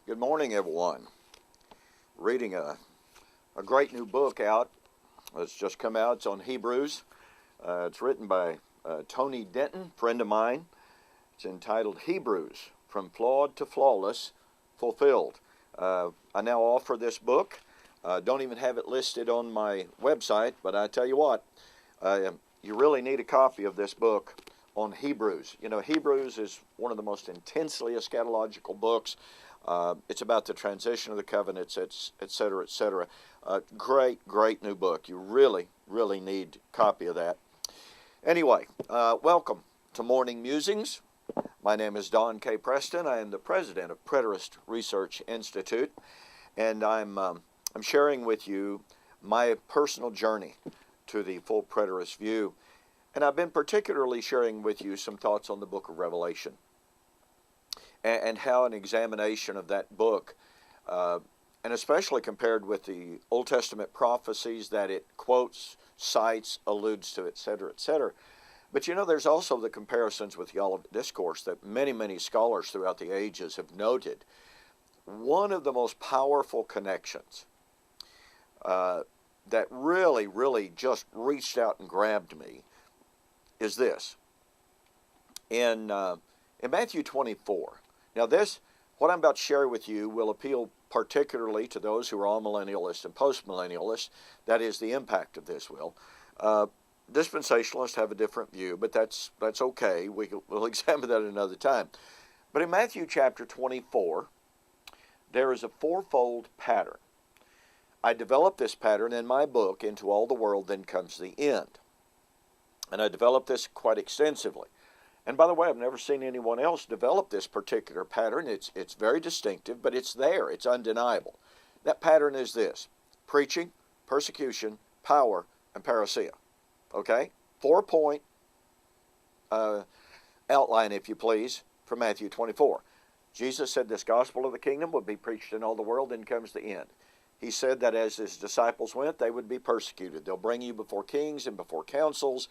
Good morning, everyone. Reading a great new book out. It's just come out. It's on Hebrews. It's written by Tony Denton, friend of mine. It's entitled Hebrews, From Flawed to Flawless, Fulfilled. I now offer this book. Don't even have it listed on my website, but I tell you what, you really need a copy of this book on Hebrews. You know, Hebrews is one of the most intensely eschatological books. It's about the transition of the covenants, et cetera, et cetera. Great new book. You really need a copy of that. Anyway, welcome to Morning Musings. My name is Don K. Preston. I am the president of Preterist Research Institute, and I'm sharing with you my personal journey to the full preterist view. And I've been particularly sharing with you some thoughts on the book of Revelation, and how an examination of that book, and especially compared with the Old Testament prophecies that it quotes, cites, alludes to, etc., etc. But you know, there's also the comparisons with the Olivet Discourse that many scholars throughout the ages have noted. One of the most powerful connections that really just reached out and grabbed me is this. In Matthew 24, now this, what I'm about to share with you, will appeal particularly to those who are all-millennialists and post-millennialists. That is, the impact of this will. Dispensationalists have a different view, but that's okay. We'll examine that another time. But in Matthew chapter 24, there is a fourfold pattern. I developed this pattern in my book, Into All the World, Then Comes the End. And I developed this quite extensively. And by the way, I've never seen anyone else develop this particular pattern. It's very distinctive, but it's there. It's undeniable. That pattern is this: preaching, persecution, power, and parousia. Okay? 4-point outline, if you please, from Matthew 24. Jesus said this gospel of the kingdom would be preached in all the world, then comes the end. He said that as his disciples went, they would be persecuted. They'll bring you before kings and before councils,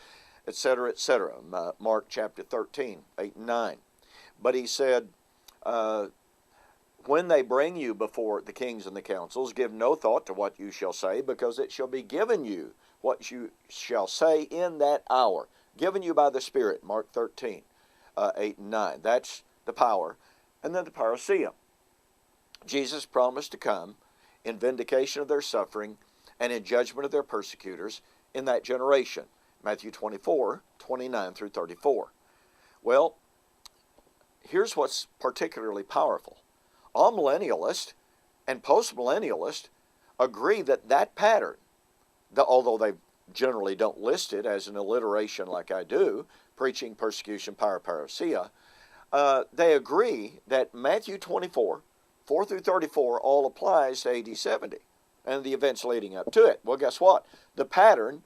etc., etc. Mark chapter 13, 8 and 9. But he said, when they bring you before the kings and the councils, give no thought to what you shall say, because it shall be given you what you shall say in that hour, given you by the Spirit. Mark 13, 8 and 9. That's the power. And then the parousia. Jesus promised to come in vindication of their suffering and in judgment of their persecutors in that generation. Matthew 24, 29 through 34. Well, here's what's particularly powerful. All millennialists and post-millennialists agree that that pattern, although they generally don't list it as an alliteration like I do, preaching, persecution, power, parousia, they agree that Matthew 24, 4 through 34 all applies to AD 70 and the events leading up to it. Well, guess what? The pattern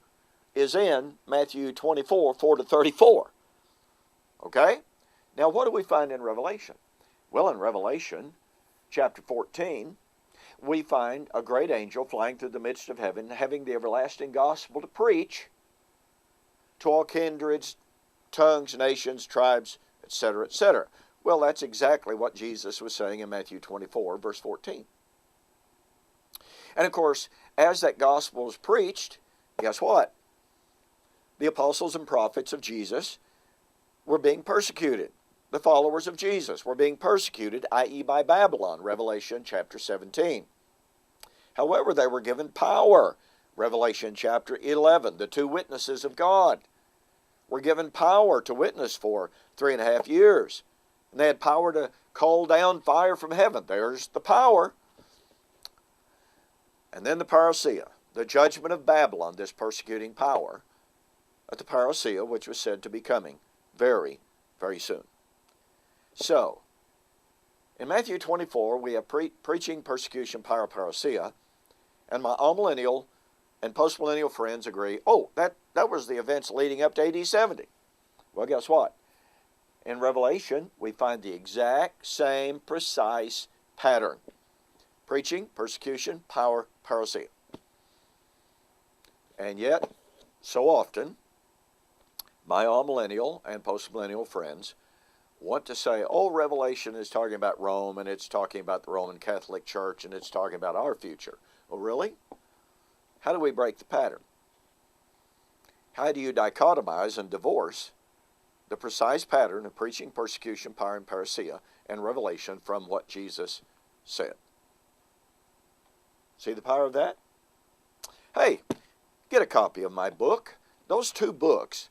is in Matthew 24, 4 to 34. Okay? Now, what do we find in Revelation? Well, in Revelation chapter 14, we find a great angel flying through the midst of heaven, having the everlasting gospel to preach to all kindreds, tongues, nations, tribes, etc., etc. Well, that's exactly what Jesus was saying in Matthew 24, verse 14. And of course, as that gospel is preached, guess what? The apostles and prophets of Jesus were being persecuted. The followers of Jesus were being persecuted, i.e. by Babylon, Revelation chapter 17. However, they were given power, Revelation chapter 11. The two witnesses of God were given power to witness for 3.5 years. And they had power to call down fire from heaven. There's the power. And then the parousia, the judgment of Babylon, this persecuting power, at the parousia, which was said to be coming very soon. So, in Matthew 24, we have preaching, persecution, power, parousia, and my amillennial and postmillennial friends agree, oh, that was the events leading up to AD 70. Well, guess what? In Revelation, we find the exact same precise pattern. Preaching, persecution, power, parousia. And yet, so often, my all-millennial and post-millennial friends want to say, oh, Revelation is talking about Rome, and it's talking about the Roman Catholic Church, and it's talking about our future. Well, really? How do we break the pattern? How do you dichotomize and divorce the precise pattern of preaching, persecution, power, and parousia, and revelation from what Jesus said? See the power of that? Hey, get a copy of my book. Those two books,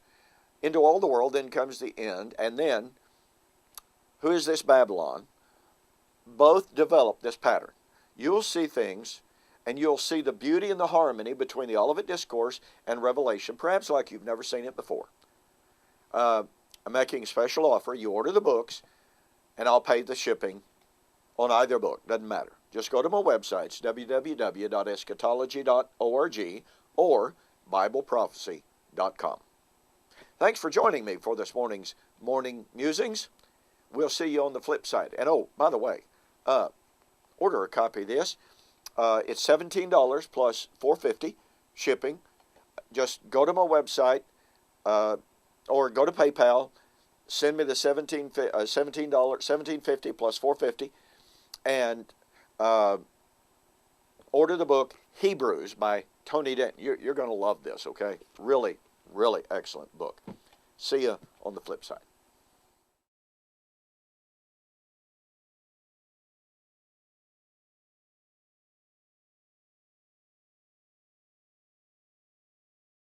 Into All the World, Then Comes the End, and then Who is This Babylon? Both develop this pattern. You'll see things, and you'll see the beauty and the harmony between the Olivet Discourse and Revelation, perhaps like you've never seen it before. I'm making a special offer. You order the books, and I'll pay the shipping on either book. Doesn't matter. Just go to my websites, www.eschatology.org or BibleProphecy.com. Thanks for joining me for this morning's Morning Musings. We'll see you on the flip side. And oh, by the way, order a copy of this. It's $17 plus $4.50 shipping. Just go to my website or go to PayPal. Send me the $17.50 plus $4.50, and order the book Hebrews by Tony Dent. You're going to love this. Okay, really, really excellent book. See you on the flip side.